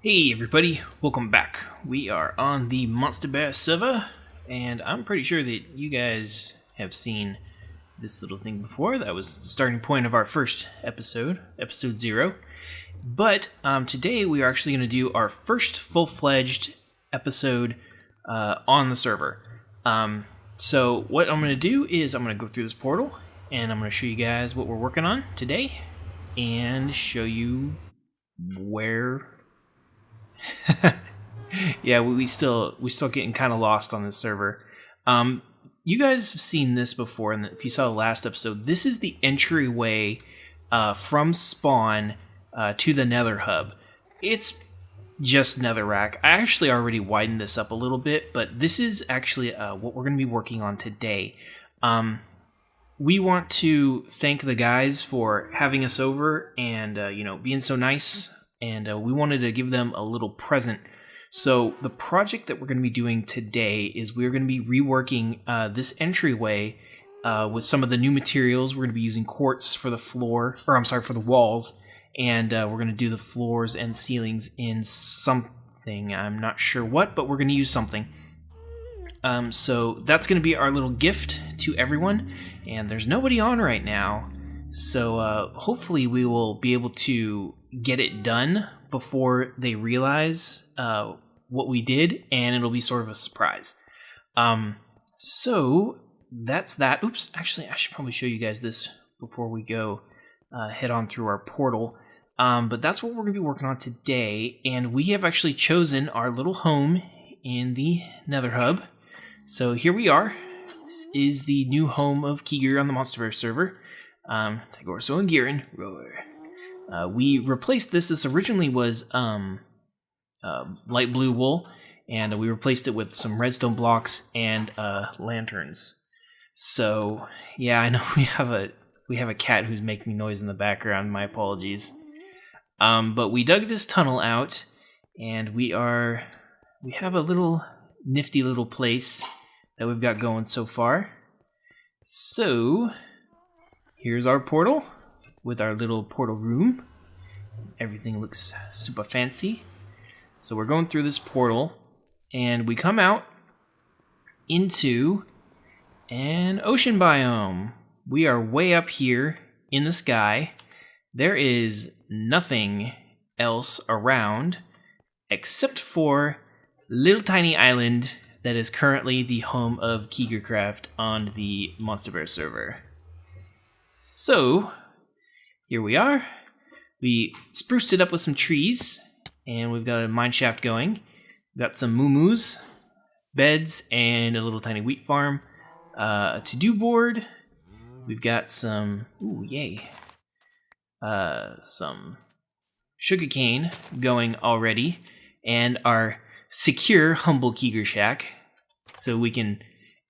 Hey everybody, welcome back. We are on the Monstabear server, and I'm pretty sure that you guys have seen this little thing before. That was the starting point of our first episode, episode 0. But today we are actually going to do our first full-fledged episode on the server. So what I'm going to do is I'm going to go through this portal, and I'm going to show you guys what we're working on today, and show you where... yeah, we still getting kind of lost on this server. You guys have seen this before, and if you saw the last episode, this is the entryway from spawn to the Nether hub. It's just netherrack. I actually already widened this up a little bit, but this is actually what we're going to be working on today. We want to thank the guys for having us over and being so nice. And we wanted to give them a little present. So the project that we're going to be doing today is we're going to be reworking this entryway with some of the new materials. We're going to be using quartz for the floor, for the walls, and we're going to do the floors and ceilings in something. I'm not sure what, but we're going to use something. So that's going to be our little gift to everyone, and there's nobody on right now. So hopefully we will be able to get it done before they realize what we did, and it'll be sort of a surprise. So that's that. Oops, actually I should probably show you guys this before we go head on through our portal. But that's what we're going to be working on today, and we have actually chosen our little home in the Nether hub. So here we are. This is the new home of Kiger on the Monstabear server. Tagorso and Girin. We replaced this. This originally was light blue wool, and we replaced it with some redstone blocks and lanterns. So yeah, I know we have a cat who's making noise in the background. My apologies. But we dug this tunnel out, and we have a little nifty little place that we've got going so far. So here's our portal with our little portal room. Everything looks super fancy. So we're going through this portal, and we come out into an ocean biome. We are way up here in the sky. There is nothing else around except for little tiny island that is currently the home of Kigercraft on the Monstabear server. So here we are. We spruced it up with some trees, and we've got a mine shaft going. We've got some moo-moos, beds, and a little tiny wheat farm. A to-do board. We've got some, some sugarcane going already, and our secure, humble Kiger shack, so we can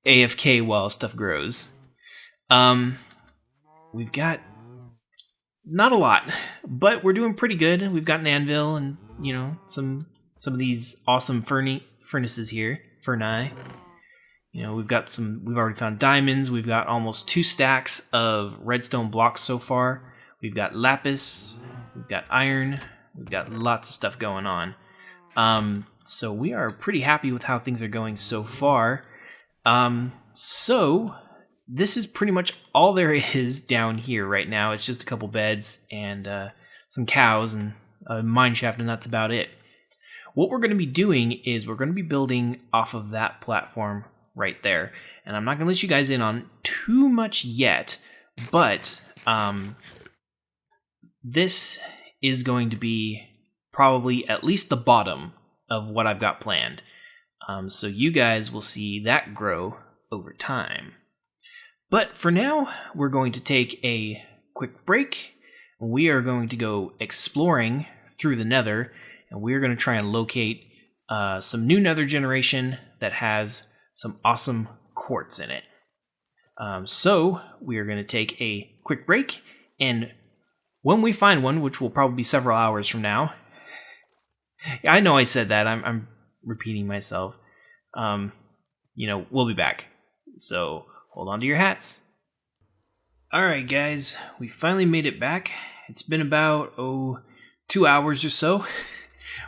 AFK while stuff grows. We've got not a lot, but we're doing pretty good. We've got an anvil and, some of these awesome furnaces here. We've already found diamonds. We've got almost 2 stacks of redstone blocks so far. We've got lapis. We've got iron. We've got lots of stuff going on. So we are pretty happy with how things are going so far. So this is pretty much all there is down here right now. It's just a couple beds and some cows and a mine shaft, and that's about it. What we're going to be doing is we're going to be building off of that platform right there. And I'm not going to let you guys in on too much yet, but this is going to be probably at least the bottom of what I've got planned. So you guys will see that grow over time. But for now, we're going to take a quick break. We are going to go exploring through the Nether, and we're going to try and locate some new Nether generation that has some awesome quartz in it. So we are going to take a quick break, and when we find one, which will probably be several hours from now, I know I said that, I'm repeating myself, we'll be back. So hold on to your hats. Alright guys, we finally made it back. It's been about, 2 hours or so.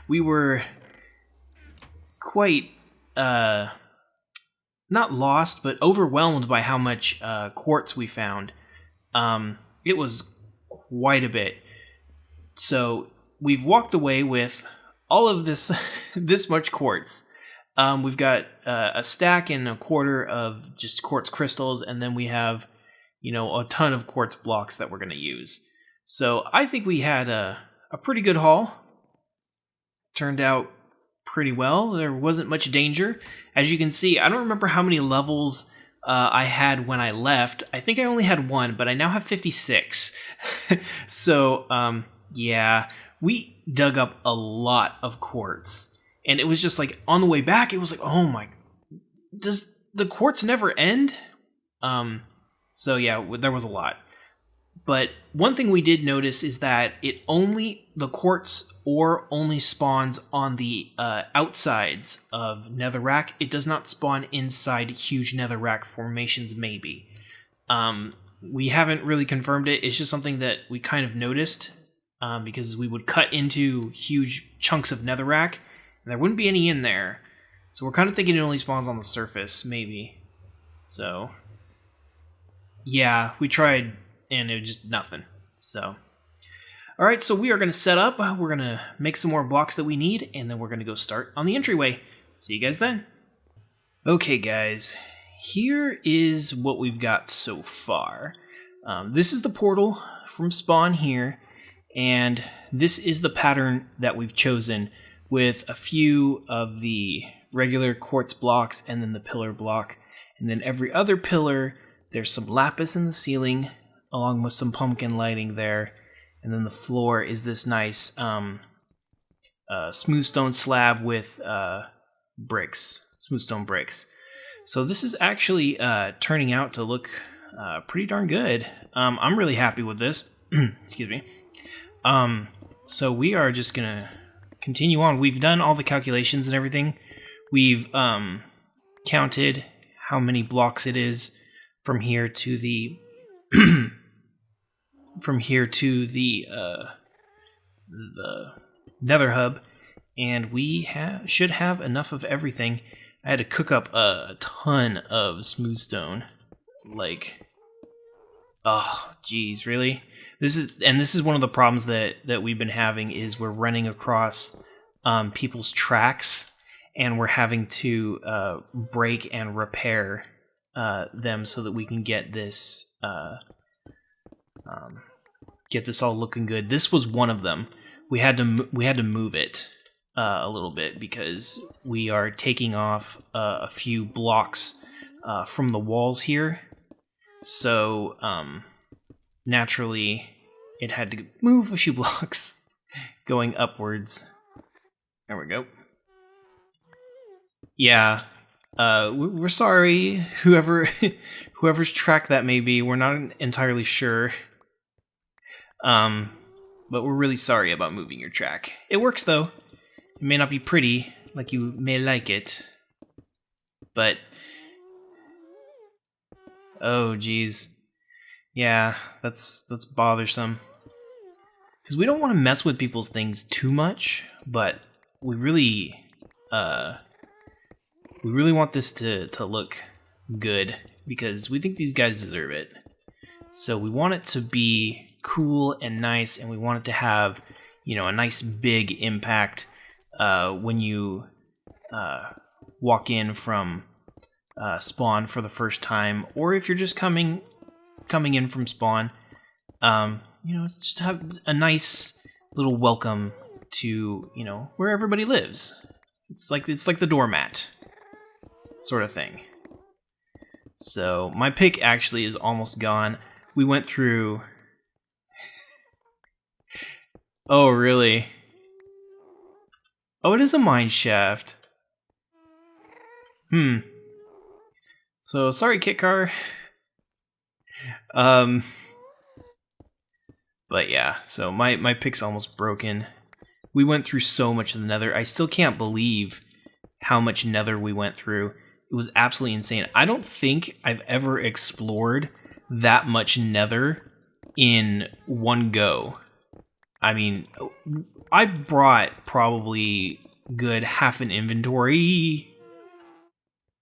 we were quite not lost, but overwhelmed by how much quartz we found. It was quite a bit. So we've walked away with all of this this much quartz. We've got a stack and a quarter of just quartz crystals, and then we have, a ton of quartz blocks that we're going to use. So I think we had a pretty good haul. Turned out pretty well. There wasn't much danger. As you can see, I don't remember how many levels I had when I left. I think I only had 1, but I now have 56. So, yeah, we dug up a lot of quartz. And it was just like, on the way back, it was like, oh my, does the quartz never end? So yeah, there was a lot. But one thing we did notice is that the quartz ore only spawns on the outsides of netherrack. It does not spawn inside huge netherrack formations, maybe. We haven't really confirmed it. It's just something that we kind of noticed, because we would cut into huge chunks of netherrack, and there wouldn't be any in there. So we're kind of thinking it only spawns on the surface, maybe. So, yeah, we tried, and it was just nothing. So, alright, so we are going to set up. We're going to make some more blocks that we need, and then we're going to go start on the entryway. See you guys then. Okay, guys, here is what we've got so far. This is the portal from spawn here, and this is the pattern that we've chosen, with a few of the regular quartz blocks and then the pillar block. And then every other pillar, there's some lapis in the ceiling, along with some pumpkin lighting there. And then the floor is this nice smooth stone slab with smooth stone bricks. So this is actually turning out to look pretty darn good. I'm really happy with this. Excuse me. So we are just gonna continue on. We've done all the calculations and everything. We've counted how many blocks it is from here to the Nether hub, and we should have enough of everything. I had to cook up a ton of smooth stone. Like, oh, geez, really? This is one of the problems that we've been having, is we're running across people's tracks, and we're having to break and repair them so that we can get this all looking good. This was one of them. We had to move it a little bit because we are taking off a few blocks from the walls here. So naturally, it had to move a few blocks going upwards. There we go. Yeah, we're sorry, whoever's track that may be. We're not entirely sure. But we're really sorry about moving your track. It works though. It may not be pretty like you may like it, but oh geez, yeah, that's bothersome. Because we don't want to mess with people's things too much, but we really want this to look good, because we think these guys deserve it. So we want it to be cool and nice, and we want it to have, a nice big impact when you walk in from spawn for the first time, or if you're just coming in from spawn. Just have a nice little welcome to, where everybody lives. It's like the doormat sort of thing. So my pick actually is almost gone. We went through. Oh, really? Oh, it is a mine shaft. So, sorry, Kit Car. But yeah, so my pick's almost broken. We went through so much of the Nether. I still can't believe how much Nether we went through. It was absolutely insane. I don't think I've ever explored that much Nether in one go. I mean, I brought probably good half an inventory.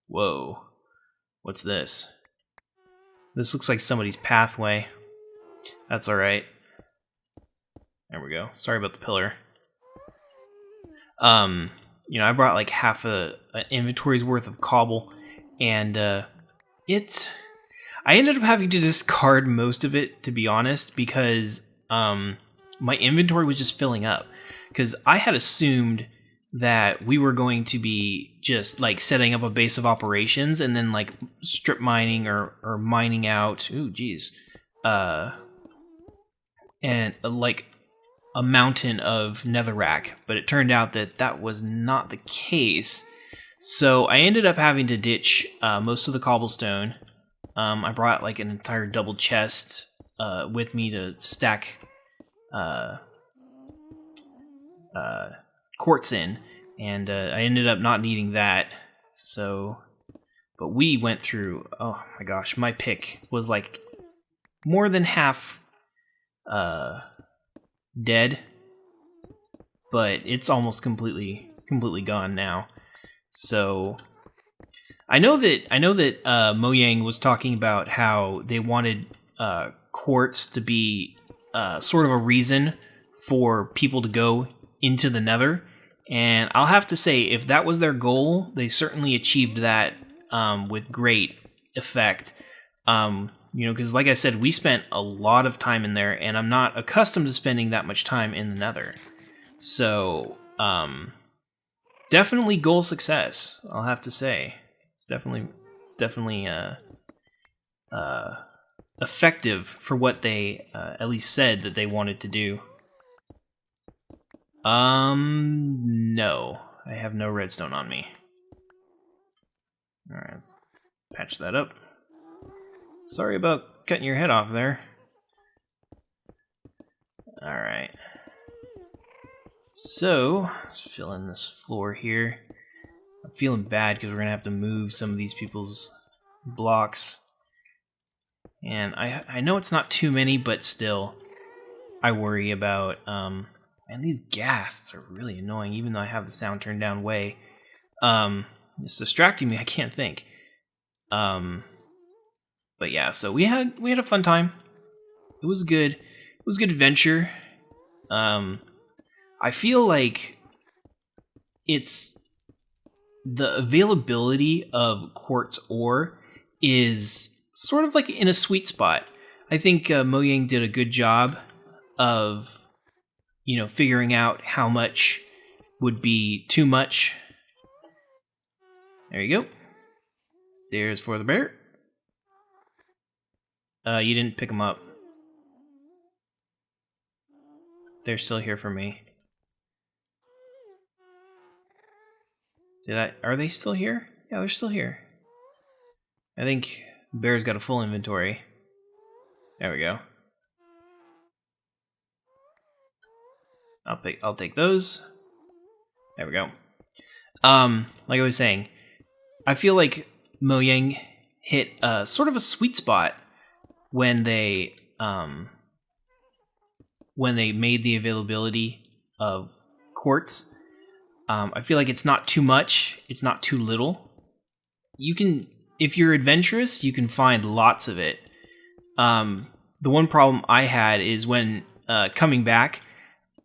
Whoa. What's this? This looks like somebody's pathway. That's alright. There we go. Sorry about the pillar. You know, I brought like half an inventory's worth of cobble, and I ended up having to discard most of it, to be honest, because my inventory was just filling up. Because I had assumed that we were going to be just like setting up a base of operations and then like strip mining or mining out. Ooh, geez. And like a mountain of netherrack, but it turned out that that was not the case. So I ended up having to ditch most of the cobblestone. I brought like an entire double chest with me to stack quartz in, and I ended up not needing that. So, but we went through, oh my gosh, my pick was like more than half dead, but it's almost completely gone now. So I know that Mojang was talking about how they wanted quartz to be sort of a reason for people to go into the Nether, and I'll have to say, if that was their goal, they certainly achieved that with great effect. You know, because like I said, we spent a lot of time in there, and I'm not accustomed to spending that much time in the Nether. So, definitely goal success, I'll have to say. It's definitely effective for what they at least said that they wanted to do. No. I have no redstone on me. Alright, let's patch that up. Sorry about cutting your head off there. Alright. So, let's fill in this floor here. I'm feeling bad because we're going to have to move some of these people's blocks. And I know it's not too many, but still, I worry about... and these ghasts are really annoying, even though I have the sound turned down way. It's distracting me, I can't think. But yeah, so we had a fun time. It was good. It was a good adventure. I feel like it's the availability of quartz ore is sort of like in a sweet spot. I think Mojang did a good job of, you know, figuring out how much would be too much. There you go. Stairs for the bear. You didn't pick them up. They're still here for me. Are they still here? Yeah, they're still here. I think Bear's got a full inventory. There we go. I'll take those. There we go. Like I was saying, I feel like Mojang hit sort of a sweet spot when they made the availability of quartz. I feel like it's not too much, it's not too little. You can, if you're adventurous, you can find lots of it. The one problem I had is when coming back,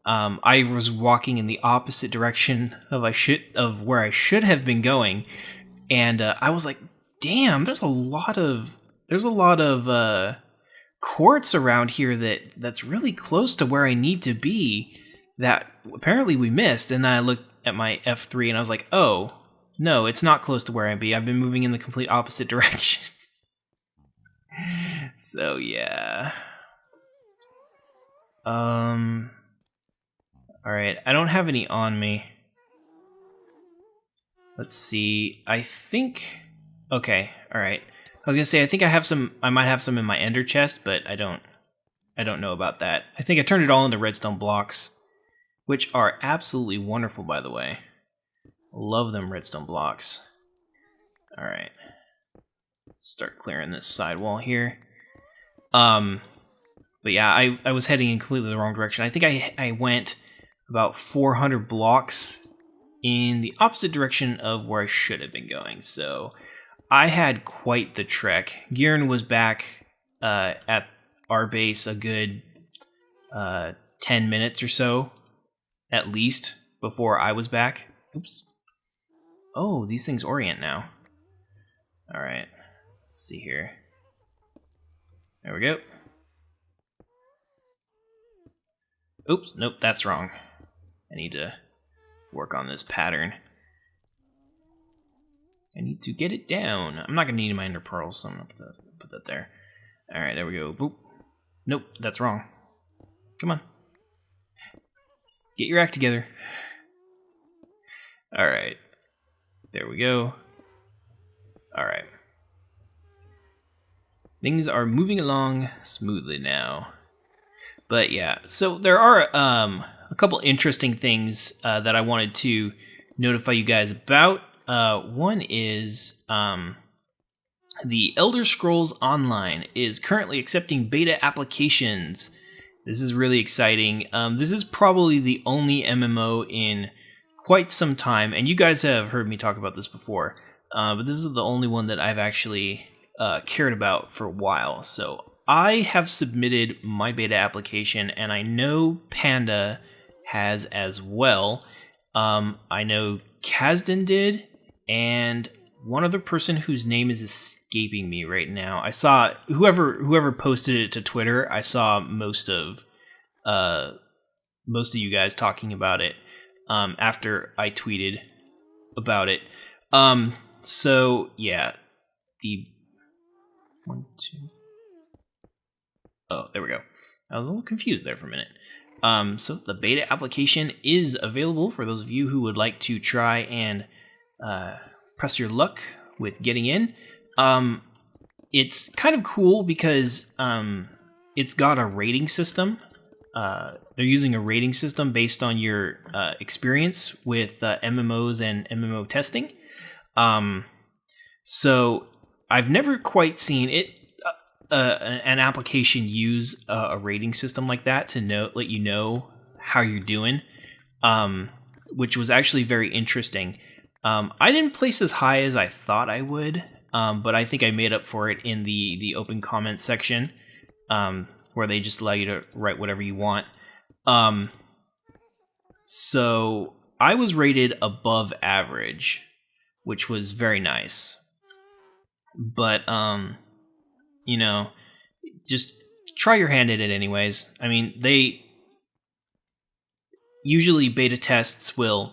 I was walking in the opposite direction of where I should have been going, and I was like, "Damn, there's a lot of quartz around here that's really close to where I need to be. That apparently we missed." And then I looked at my F3 and I was like, "Oh no, it's not close to where I'd be. I've been moving in the complete opposite direction." So yeah. Alright, I don't have any on me. Let's see. I think... Okay, alright. I was gonna say, I think I might have some in my ender chest, but I don't know about that. I think I turned it all into redstone blocks, which are absolutely wonderful, by the way. Love them redstone blocks. Alright. Start clearing this sidewall here. But yeah, I was heading in completely the wrong direction. I think I went about 400 blocks in the opposite direction of where I should have been going. So I had quite the trek. Gieran was back at our base a good 10 minutes or so, at least, before I was back. Oops. Oh, these things orient now. Alright. Let's see here. There we go. Oops, nope, that's wrong. I need to work on this pattern. I need to get it down. I'm not going to need my ender pearls, so I'm going to put that there. Alright, there we go. Boop. Nope, that's wrong. Come on. Get your act together. Alright. There we go. Alright. Things are moving along smoothly now. But yeah, so there are a couple interesting things that I wanted to notify you guys about. One is the Elder Scrolls Online is currently accepting beta applications. This is really exciting. This is probably the only MMO in quite some time, and you guys have heard me talk about this before, but this is the only one that I've actually cared about for a while. So I have submitted my beta application, and I know Panda has as well. I know Kazdan did, and one other person whose name is escaping me right now. I saw whoever posted it to Twitter. I saw most of you guys talking about it after I tweeted about it. So yeah, the 1, 2. Oh, there we go. I was a little confused there for a minute. So the beta application is available for those of you who would like to try and press your luck with getting in. It's kind of cool because it's got a rating system. They're using a rating system based on your experience with MMOs and MMO testing. So I've never quite seen it. An application use a rating system like that to let you know how you're doing, which was actually very interesting. I didn't place as high as I thought I would, but I think I made up for it in the open comments section, where they just allow you to write whatever you want. So I was rated above average, which was very nice. But you know, just try your hand at it anyways. I mean, they usually beta tests will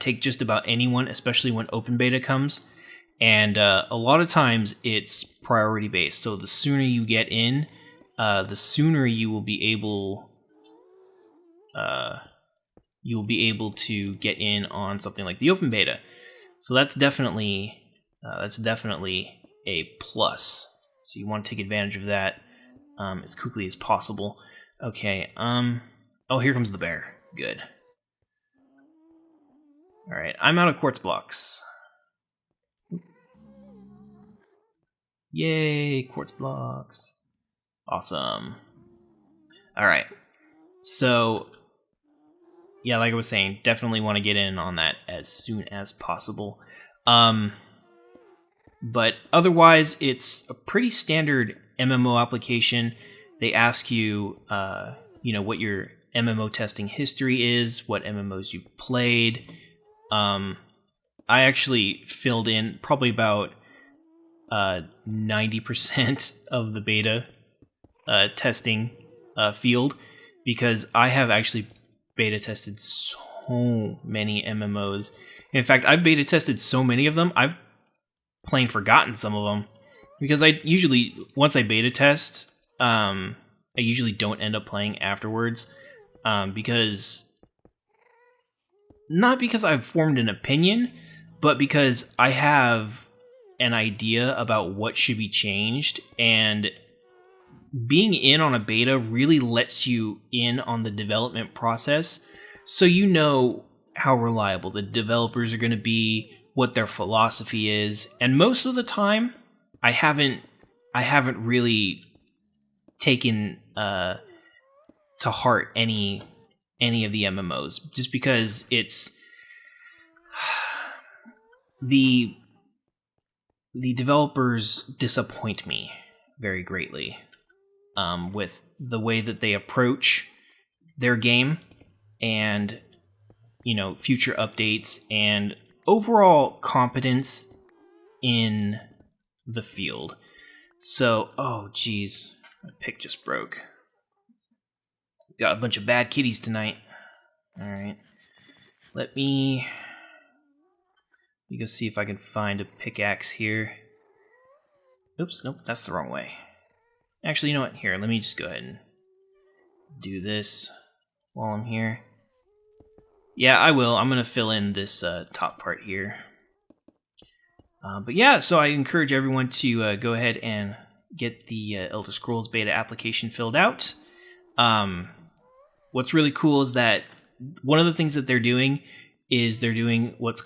take just about anyone, especially when open beta comes. And a lot of times it's priority based. So the sooner you get in, the sooner you will be able to get in on something like the open beta. So that's definitely a plus. So you want to take advantage of that as quickly as possible. Okay. Oh, here comes the bear. Good. All right. I'm out of quartz blocks. Yay, quartz blocks. Awesome. All right. So, yeah, like I was saying, definitely want to get in on that as soon as possible. But otherwise, it's a pretty standard MMO application. They ask you, what your MMO testing history is, what MMOs you played. I actually filled in probably about 90% of the beta testing field, because I have actually beta tested so many MMOs. In fact, I've beta tested so many of them, I've plain forgotten some of them, because I usually, once I beta test, I usually don't end up playing afterwards, because not because I've formed an opinion, but because I have an idea about what should be changed, and being in on a beta really lets you in on the development process, so you know how reliable the developers are going to be, what their philosophy is. And most of the time, I haven't really taken to heart any of the MMOs, just because it's the developers disappoint me very greatly with the way that they approach their game and, you know, future updates and overall competence in the field. So, oh geez, my pick just broke. Got a bunch of bad kitties tonight. All right, let me go see if I can find a pickaxe here. Oops, nope, that's the wrong way. Actually, you know what? Here, let me just go ahead and do this while I'm here. Yeah, I will. I'm going to fill in this top part here. But yeah, so I encourage everyone to go ahead and get the Elder Scrolls beta application filled out. What's really cool is that one of the things that they're doing is they're doing what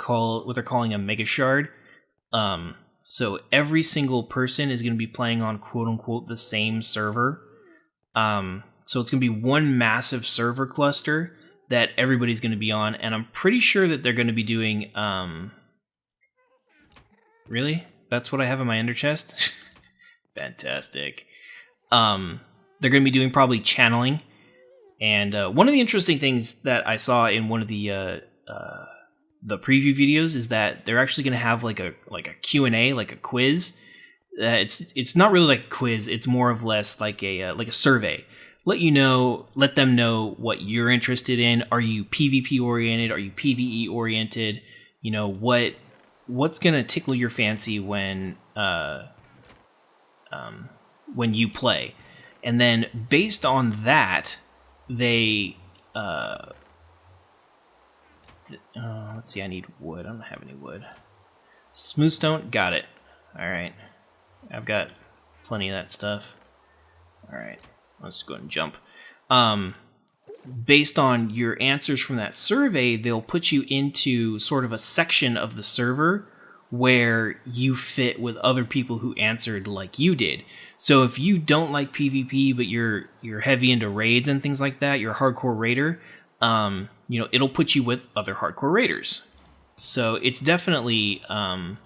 they're calling a mega shard. So every single person is going to be playing on quote unquote the same server. So it's going to be one massive server cluster that everybody's going to be on, and I'm pretty sure that they're going to be doing. Really? That's what I have in my ender chest? Fantastic. They're going to be doing probably channeling. And one of the interesting things that I saw in one of the preview videos is that they're actually going to have like a Q&A, like a quiz. It's not really like a quiz. It's more or less like a survey. Let them know what you're interested in. Are you PvP oriented? Are you PvE oriented? You know, what's gonna tickle your fancy when you play, and then based on that, they let's see. I need wood. I don't have any wood. Smooth stone, got it. All right, I've got plenty of that stuff. All right, let's go ahead and jump. Based on your answers from that survey, they'll put you into sort of a section of the server where you fit with other people who answered like you did. So if you don't like PvP, but you're heavy into raids and things like that, you're a hardcore raider, you know, it'll put you with other hardcore raiders. So it's definitely a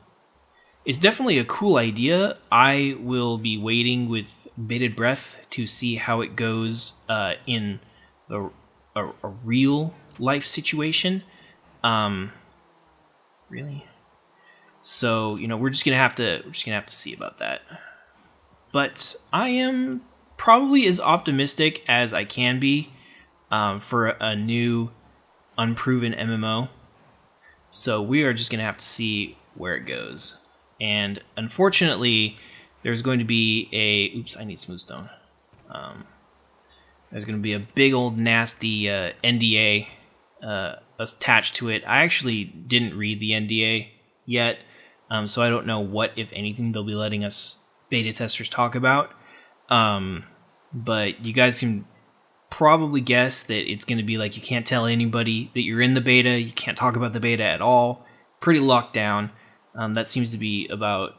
cool idea. I will be waiting with bated breath to see how it goes in a real life situation. Really? So, you know, we're just gonna have to see about that. But I am probably as optimistic as I can be for a new unproven MMO. So we are just gonna have to see where it goes. And unfortunately, there's going to be oops, I need smooth stone. There's going to be a big old nasty NDA attached to it. I actually didn't read the NDA yet, so I don't know what, if anything, they'll be letting us beta testers talk about. But you guys can probably guess that it's going to be like you can't tell anybody that you're in the beta. You can't talk about the beta at all. Pretty locked down. That seems to be about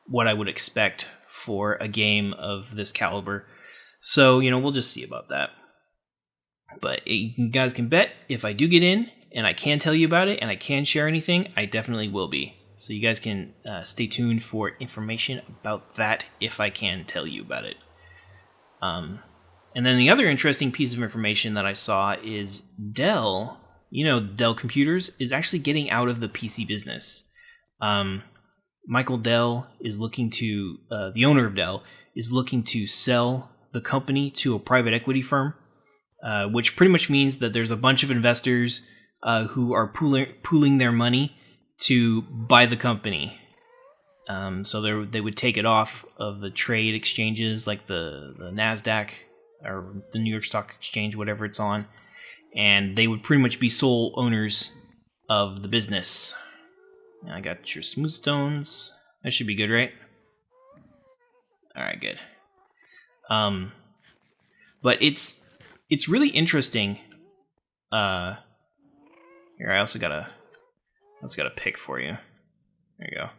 what I would expect for a game of this caliber. So, you know, we'll just see about that. But you guys can bet if I do get in and I can tell you about it and I can share anything, I definitely will be. So you guys can stay tuned for information about that if I can tell you about it. And then the other interesting piece of information that I saw is Dell, you know, Dell Computers is actually getting out of the PC business. Michael Dell is looking to, the owner of Dell, is looking to sell the company to a private equity firm, which pretty much means that there's a bunch of investors who are pooling their money to buy the company. So they would take it off of the trade exchanges like the NASDAQ or the New York Stock Exchange, whatever it's on, and they would pretty much be sole owners of the business. And I got your smooth stones. That should be good, right? All right, good. But it's really interesting. Here, I also got a pick for you. There you go.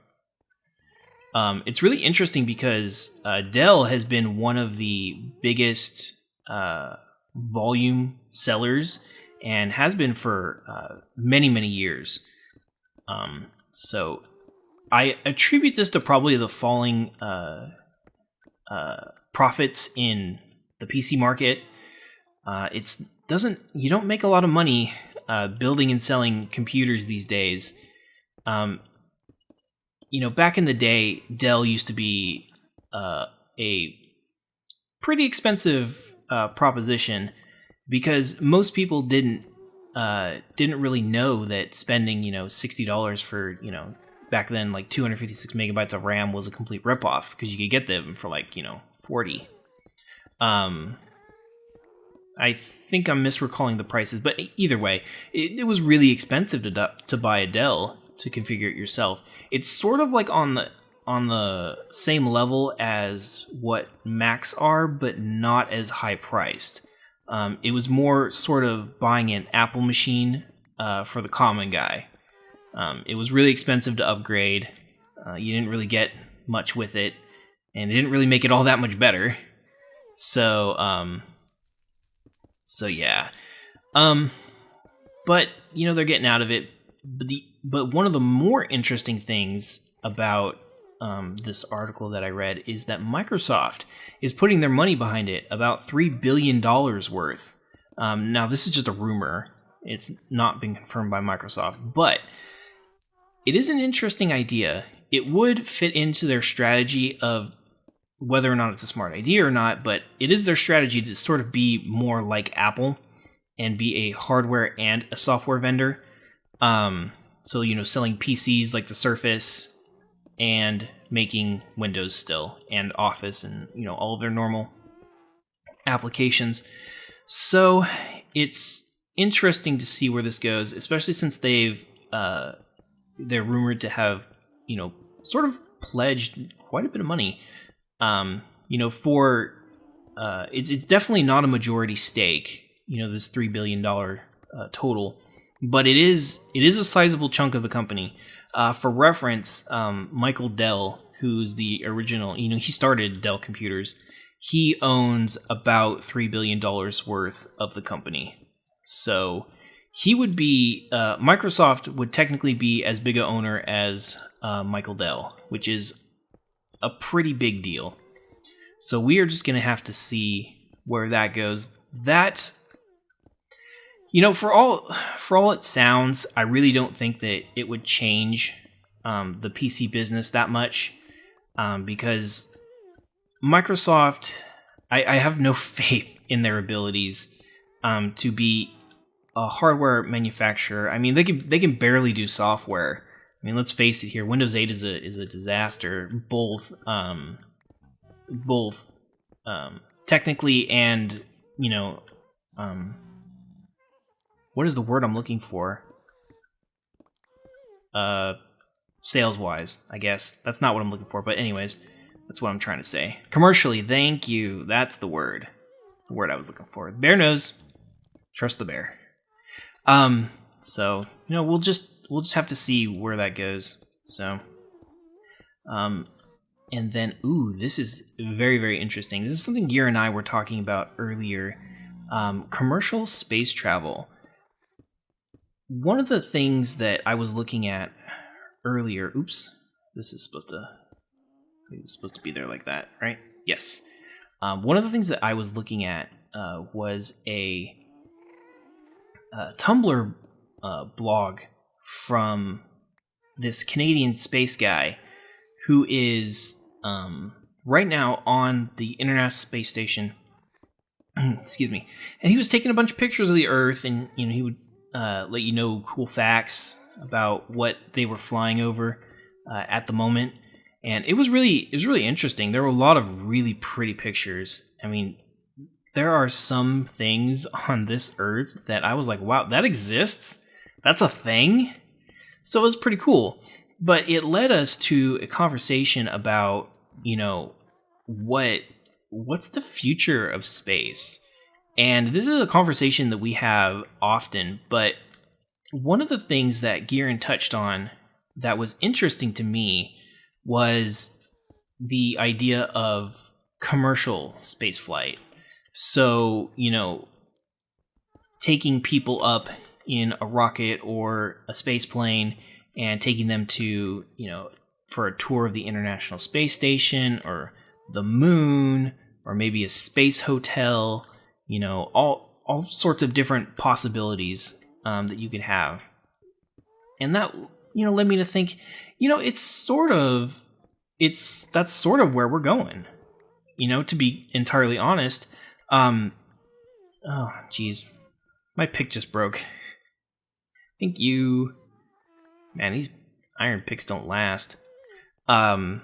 It's really interesting because Dell has been one of the biggest volume sellers and has been for many years. So I attribute this to probably the falling profits in the PC market. You don't make a lot of money building and selling computers these days. Back in the day, Dell used to be a pretty expensive proposition because most people didn't really know that spending $60 for back then like 256 megabytes of RAM was a complete ripoff because you could get them for like 40. I think I'm misrecalling the prices, but either way, it was really expensive to buy a Dell to configure it yourself. It's sort of like on the same level as what Macs are, but not as high priced. It was more sort of buying an Apple machine for the common guy. It was really expensive to upgrade. You didn't really get much with it, and it didn't really make it all that much better. So yeah. But they're getting out of it. But one of the more interesting things about this article that I read is that Microsoft is putting their money behind it, about $3 billion worth. Now, this is just a rumor. It's not been confirmed by Microsoft, but it is an interesting idea. It would fit into their strategy of whether or not it's a smart idea or not, but it is their strategy to sort of be more like Apple and be a hardware and a software vendor. So, selling PCs like the Surface and making Windows still and Office and, all of their normal applications. So it's interesting to see where this goes, especially since they're rumored to have, sort of pledged quite a bit of money. It's definitely not a majority stake, this $3 billion total. But it is a sizable chunk of the company. For reference, Michael Dell, who's the original, he started Dell Computers. He owns about $3 billion worth of the company. So he would be, Microsoft would technically be as big a owner as Michael Dell, which is a pretty big deal. So we are just going to have to see where that goes. That... for all it sounds, I really don't think that it would change the PC business that much because Microsoft, I have no faith in their abilities to be a hardware manufacturer. I mean, they can barely do software. I mean, let's face it here, Windows 8 is a disaster, both technically and what is the word I'm looking for? Sales-wise, I guess. That's not what I'm looking for, but anyways, that's what I'm trying to say. Commercially, thank you. That's the word. The word I was looking for. Bear knows. Trust the bear. So, we'll just have to see where that goes. So, and then, this is very, very interesting. This is something Gear and I were talking about earlier. Commercial space travel. One of the things that I was looking at earlier, this is supposed to be there like that, right? Yes. One of the things that I was looking at was a Tumblr blog from this Canadian space guy who is right now on the International Space Station. Excuse me. And he was taking a bunch of pictures of the Earth, and he would let you know cool facts about what they were flying over at the moment, and it was really interesting. There were a lot of really pretty pictures. I mean, there are some things on this Earth that I was like, wow, that exists? That's a thing? So it was pretty cool. But it led us to a conversation about, what's the future of space? And this is a conversation that we have often, but one of the things that Gearin touched on that was interesting to me was the idea of commercial space flight. So, taking people up in a rocket or a space plane and taking them to, for a tour of the International Space Station or the moon or maybe a space hotel, all sorts of different possibilities that you could have. And that, led me to think, that's sort of where we're going. To be entirely honest. Oh, geez. My pick just broke. Thank you. Man, these iron picks don't last. But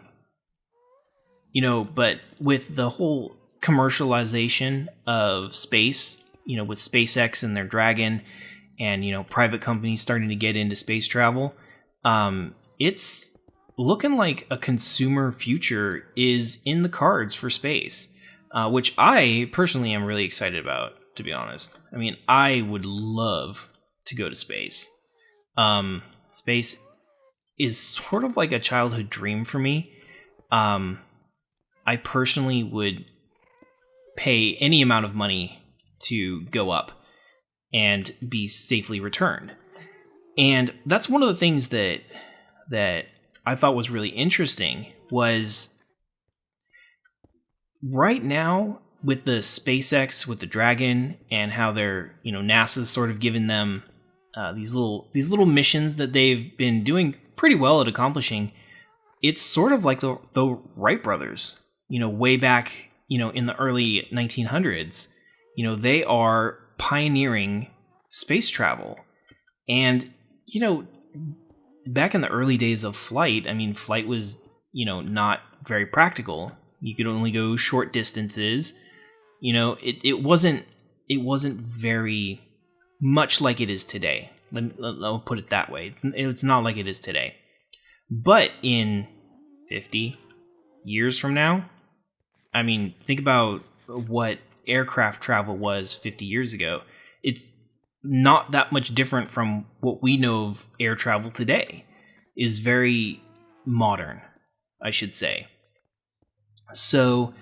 with the whole commercialization of space, with SpaceX and their Dragon and, private companies starting to get into space travel, it's looking like a consumer future is in the cards for space, which I personally am really excited about, to be honest. I mean, I would love to go to space. Space is sort of like a childhood dream for me. I personally would pay any amount of money to go up and be safely returned. And that's one of the things that I thought was really interesting was right now with the SpaceX, with the Dragon, and how they're, NASA's sort of given them these little missions that they've been doing pretty well at accomplishing. It's sort of like the Wright brothers, way back, in the early 1900s. They are pioneering space travel. And, back in the early days of flight, I mean, flight was, not very practical. You could only go short distances. It wasn't very much like it is today. I'll put it that way. It's not like it is today. But in 50 years from now, I mean, think about what aircraft travel was 50 years ago. It's not that much different from what we know of air travel today. Is very modern, I should say. So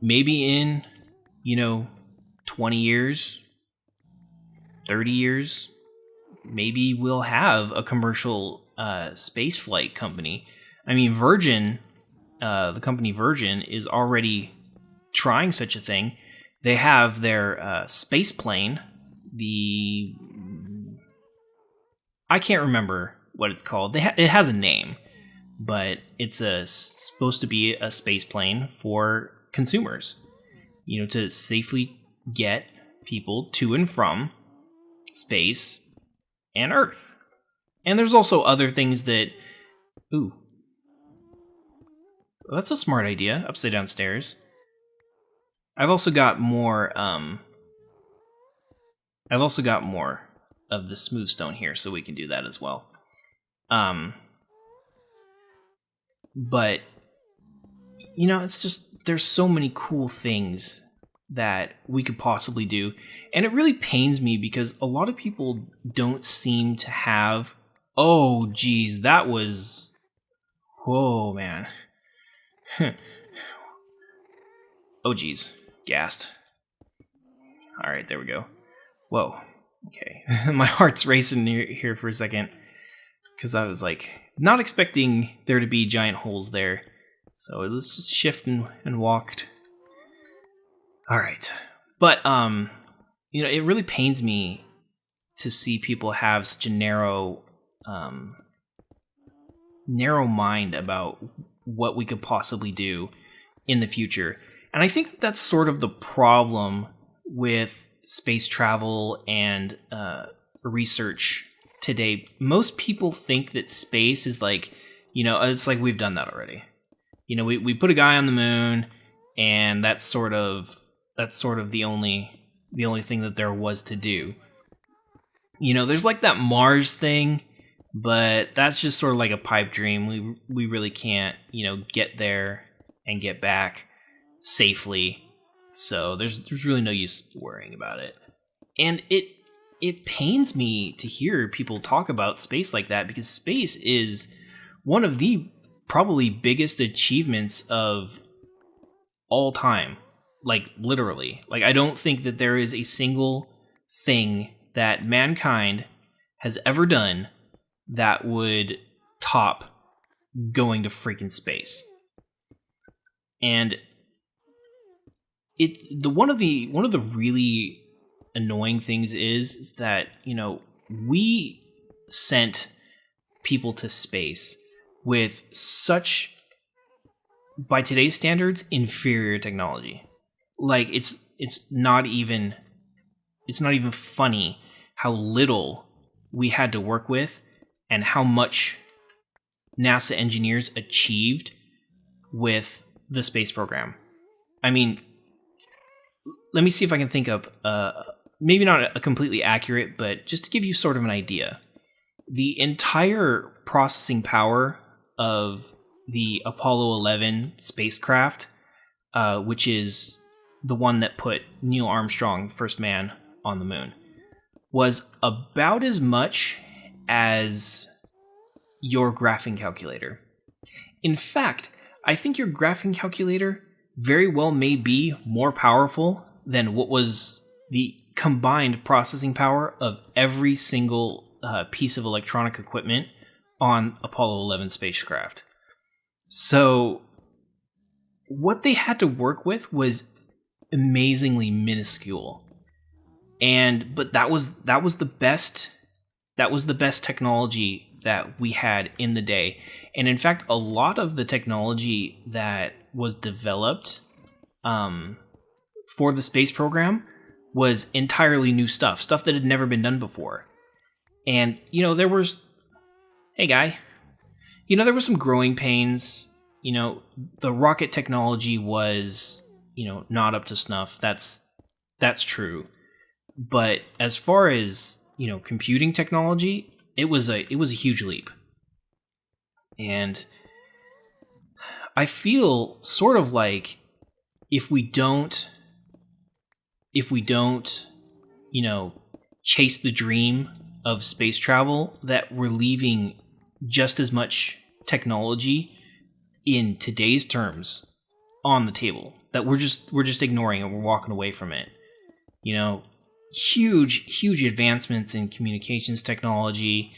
maybe in, 20 years, 30 years, maybe we'll have a commercial space flight company. I mean, Virgin, the company Virgin, is already trying such a thing. They have their space plane, I can't remember what it's called. It has a name, but it's supposed to be a space plane for consumers, to safely get people to and from space and Earth. And there's also other things that, that's a smart idea, upside down stairs. I've also got more of the smooth stone here, so we can do that as well. But it's just, there's so many cool things that we could possibly do, and it really pains me because a lot of people don't seem to have. Oh geez, that was, whoa man. Oh geez, gassed. All right, there we go. Whoa. Okay, my heart's racing here for a second because I was like not expecting there to be giant holes there. So let's just shift and walked. All right, but it really pains me to see people have such a narrow mind about what we could possibly do in the future, and I think that's sort of the problem with space travel and research today. Most people think that space is like, it's like we've done that already. We put a guy on the moon, and that's sort of the only thing that there was to do. There's like that Mars thing, but that's just sort of like a pipe dream. We really can't, get there and get back safely. So there's really no use worrying about it. And it pains me to hear people talk about space like that, because space is one of the probably biggest achievements of all time. Like, literally. Like, I don't think that there is a single thing that mankind has ever done that would top going to freaking space. And one of the really annoying things is that, you know, we sent people to space with such, by today's standards, inferior technology. Like, it's not even funny how little we had to work with and how much NASA engineers achieved with the space program. I mean, let me see if I can think of maybe not a completely accurate, but just to give you sort of an idea. The entire processing power of the Apollo 11 spacecraft, which is the one that put Neil Armstrong, the first man, on the moon, was about as much as your graphing calculator. In fact, I think your graphing calculator very well may be more powerful than what was the combined processing power of every single piece of electronic equipment on Apollo 11 spacecraft. So what they had to work with was amazingly minuscule. But that was the best technology that we had in the day. And in fact, a lot of the technology that was developed for the space program was entirely new stuff that had never been done before. And, you know, there were some growing pains. You know, the rocket technology was, you know, not up to snuff. That's true. But as far as, you know, computing technology, it was a huge leap. And I feel sort of like if we don't, you know, chase the dream of space travel, that we're leaving just as much technology in today's terms on the table, that we're just ignoring and we're walking away from it. You know, huge advancements in communications technology,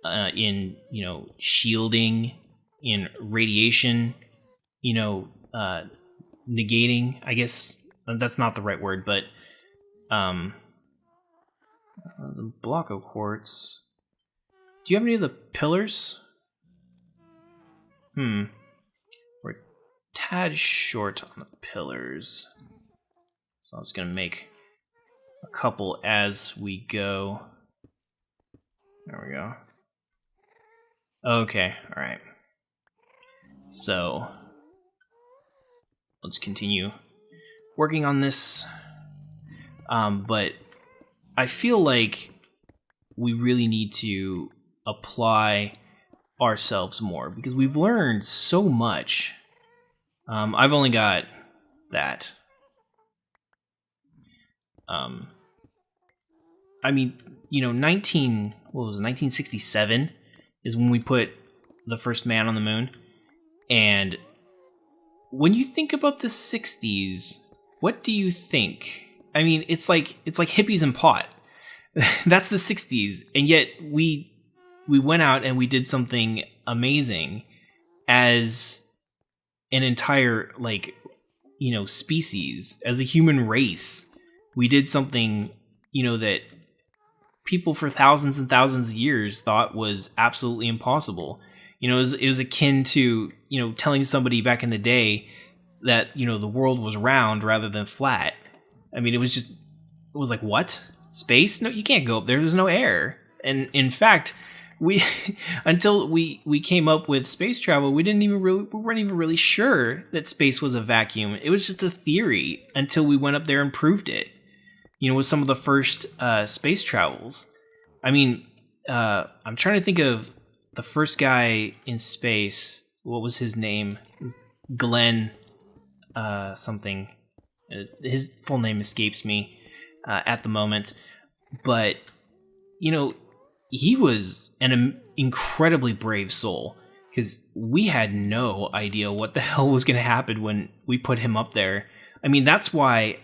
in, you know, shielding, in radiation, you know, negating, I guess that's not the right word, but the block of quartz. Do you have any of the pillars? We're a tad short on the pillars, so I'm just gonna make a couple as we go. There we go. Okay, all right. So let's continue working on this. But I feel like we really need to apply ourselves more because we've learned so much. I've only got that. I mean, you know, 1967 is when we put the first man on the moon. And when you think about the 60s, what do you think? I mean, it's like hippies and pot. That's the 60s. And yet we went out and we did something amazing as an entire, like, you know, species, as a human race. We did something, you know, that people for thousands and thousands of years thought was absolutely impossible. You know, it was akin to, you know, telling somebody back in the day that, you know, the world was round rather than flat. I mean, it was like, what? Space? No, you can't go up there. There's no air. And in fact, until we came up with space travel, we weren't even really sure that space was a vacuum. It was just a theory until we went up there and proved it. You know, with some of the first space travels. I mean, I'm trying to think of the first guy in space. What was his name? It was Glenn something. His full name escapes me at the moment. But, you know, he was an incredibly brave soul. because we had no idea what the hell was going to happen when we put him up there. I mean, that's why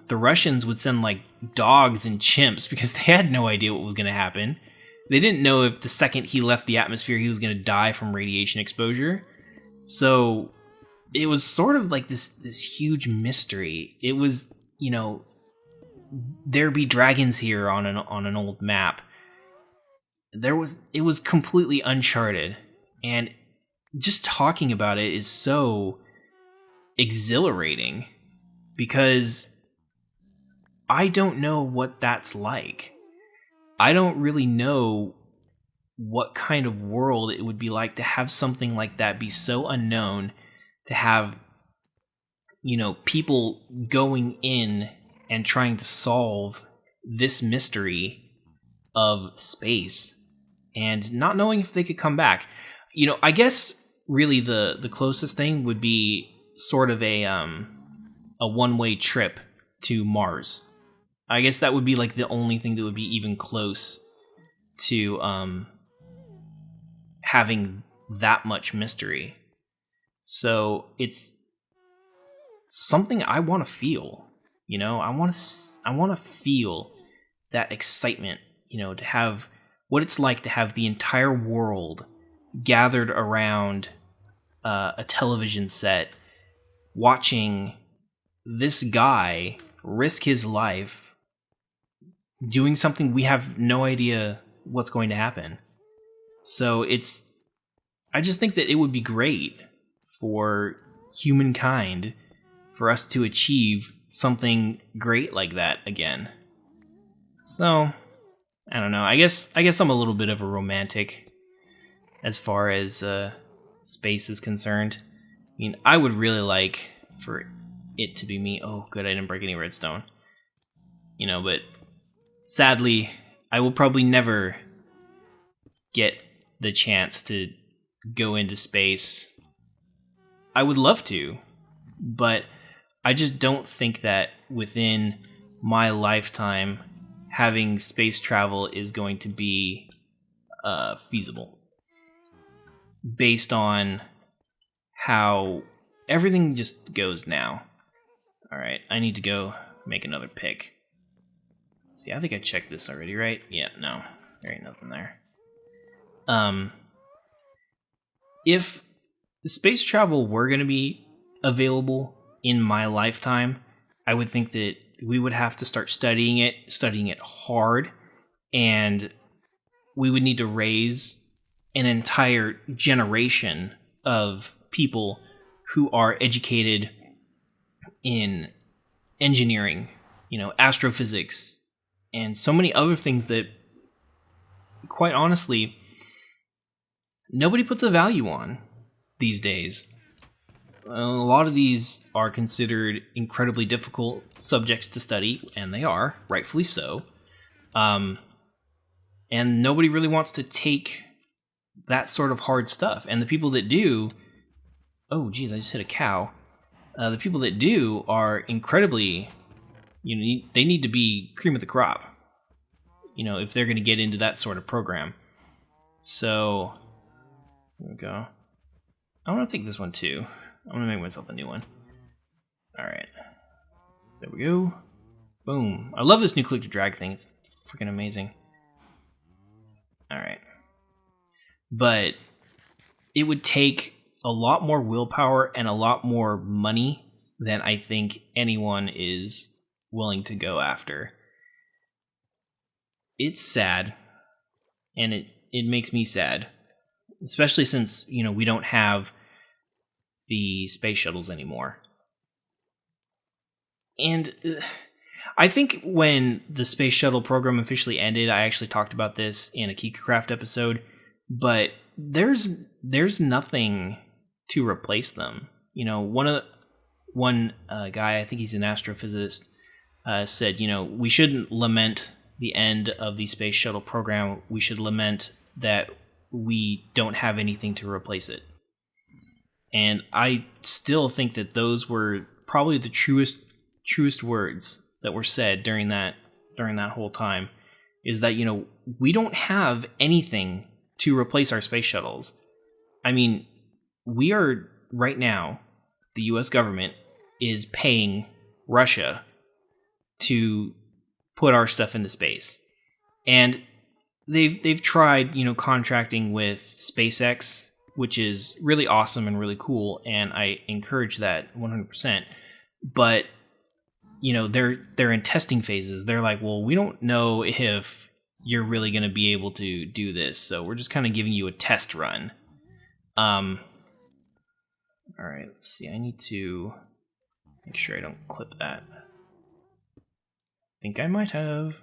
the Russians would send like dogs and chimps, because they had no idea what was going to happen. They didn't know if the second he left the atmosphere, he was going to die from radiation exposure. So it was sort of like this huge mystery. It was, you know, there be dragons here on an old map. It was completely uncharted, and just talking about it is so exhilarating, because I don't know what that's like. I don't really know what kind of world it would be like to have something like that be so unknown, to have, you know, people going in and trying to solve this mystery of space and not knowing if they could come back. You know, I guess really the closest thing would be sort of a one-way trip to Mars. I guess that would be like the only thing that would be even close to having that much mystery. So it's something I want to feel. You know, I want to feel that excitement, you know, to have what it's like to have the entire world gathered around a television set, watching this guy risk his life doing something we have no idea what's going to happen. So I just think that it would be great for humankind for us to achieve something great like that again. So, I don't know. I guess I'm a little bit of a romantic as far as space is concerned. I mean, I would really like for it to be me. Oh, good, I didn't break any redstone. You know, but sadly, I will probably never get the chance to go into space. I would love to, but I just don't think that within my lifetime having space travel is going to be feasible, based on how everything just goes now. Alright, I need to go make another pick. See, I think I checked this already, right? Yeah, no, there ain't nothing there. If space travel were going to be available in my lifetime, I would think that we would have to start studying it hard, and we would need to raise an entire generation of people who are educated in engineering, you know, astrophysics, and so many other things that, quite honestly, nobody puts a value on these days. A lot of these are considered incredibly difficult subjects to study, and they are, rightfully so. And nobody really wants to take that sort of hard stuff. And the people that do... Oh, geez, I just hit a cow. The people that do are incredibly... You know, they need to be cream of the crop, you know, if they're going to get into that sort of program. So, there we go. I want to take this one too. I'm going to make myself a new one. Alright. There we go. Boom. I love this new click to drag thing. It's freaking amazing. Alright. But it would take a lot more willpower and a lot more money than I think anyone is willing to go after. It's sad. And it makes me sad. Especially since, you know, we don't have the space shuttles anymore. And I think when the space shuttle program officially ended, I actually talked about this in a KigerCraft episode, but there's nothing to replace them. You know, one guy, I think he's an astrophysicist, said, you know, we shouldn't lament the end of the space shuttle program. We should lament that we don't have anything to replace it. And I still think that those were probably the truest words that were said during that whole time, is that, you know, we don't have anything to replace our space shuttles. I mean, we are right now, the US government is paying Russia to put our stuff into space. And they've tried, contracting with SpaceX, which is really awesome and really cool, and I encourage that 100%. But they're in testing phases. They're like, well, we don't know if you're really going to be able to do this, so we're just kind of giving you a test run. All right, let's see. I need to make sure I don't clip that. I think I might have.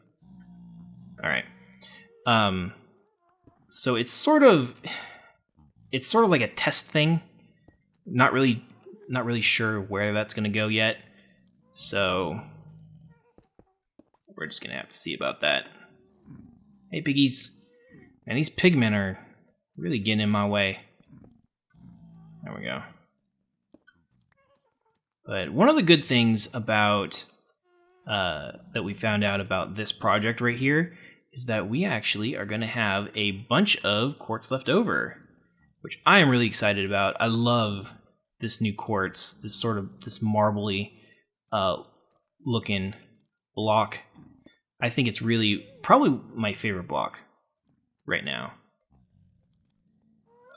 All right. So it's sort of like a test thing. Not really sure where that's going to go yet. So we're just going to have to see about that. Hey, piggies. And these pigmen are really getting in my way. There we go. But one of the good things about that we found out about this project right here is that we actually are going to have a bunch of quartz left over, which I am really excited about. I love this new quartz, this marbly looking block. I think it's really probably my favorite block right now.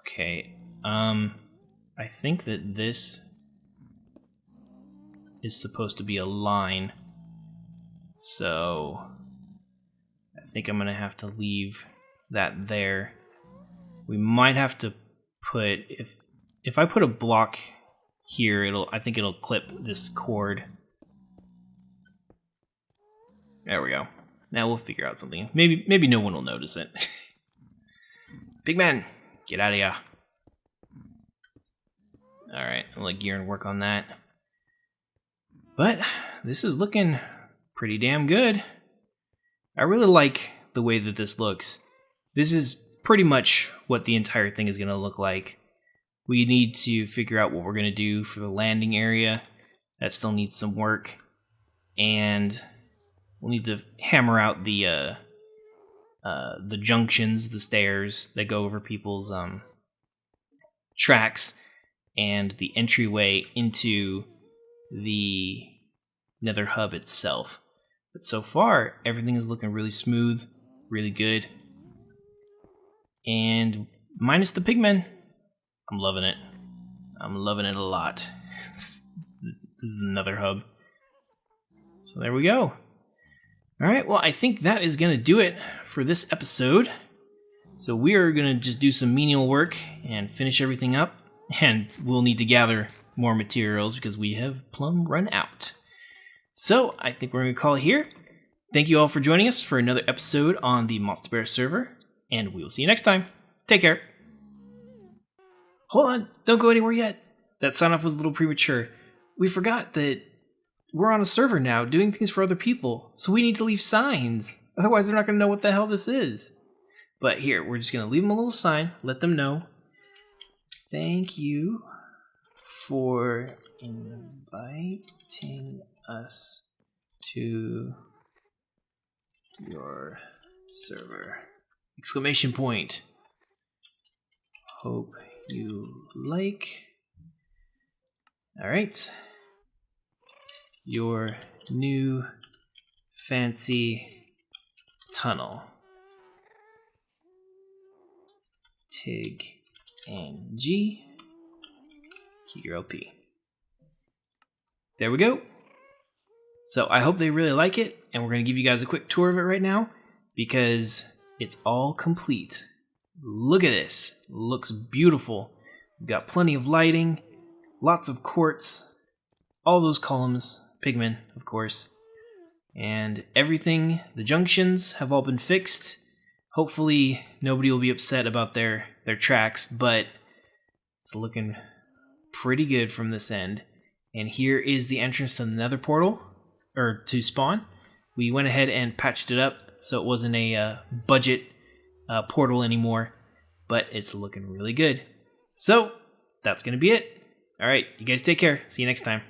Okay, I think that this is supposed to be a line, so I think I'm gonna have to leave that there. We might have to put, if I put a block here, I think it'll clip this cord. There we go. Now we'll figure out something. Maybe no one will notice it. Big man, get out of here. All right, I'll let Gear and work on that. But this is looking pretty damn good. I really like the way that this looks. This is pretty much what the entire thing is going to look like. We need to figure out what we're going to do for the landing area. That still needs some work. And we'll need to hammer out the junctions, the stairs that go over people's tracks, and the entryway into the Nether hub itself. But so far, everything is looking really smooth, really good. And minus the pigmen, I'm loving it. I'm loving it a lot. This is the Nether hub. So there we go. Alright, well, I think that is going to do it for this episode. So we are going to just do some menial work and finish everything up. And we'll need to gather more materials because we have plumb run out. So I think we're going to call it here. Thank you all for joining us for another episode on the Monstabear server. And we will see you next time. Take care. Hold on, don't go anywhere yet. That sign off was a little premature. We forgot that we're on a server now doing things for other people, so we need to leave signs. Otherwise, they're not going to know what the hell this is. But here, we're just going to leave them a little sign, let them know. Thank you for inviting us to your server. Exclamation point. Hope you like. All right. Your new fancy tunnel. Tig and G. Kiger LP. There we go. So I hope they really like it, and we're going to give you guys a quick tour of it right now because it's all complete. Look at this. It looks beautiful. We've got plenty of lighting, lots of quartz, all those columns, pigmen, of course, and everything. The junctions have all been fixed. Hopefully nobody will be upset about their tracks, but it's looking pretty good from this end. And here is the entrance to the Nether portal, or to spawn. We went ahead and patched it up so it wasn't a budget portal anymore, but it's looking really good. So that's going to be it. All right, you guys take care. See you next time.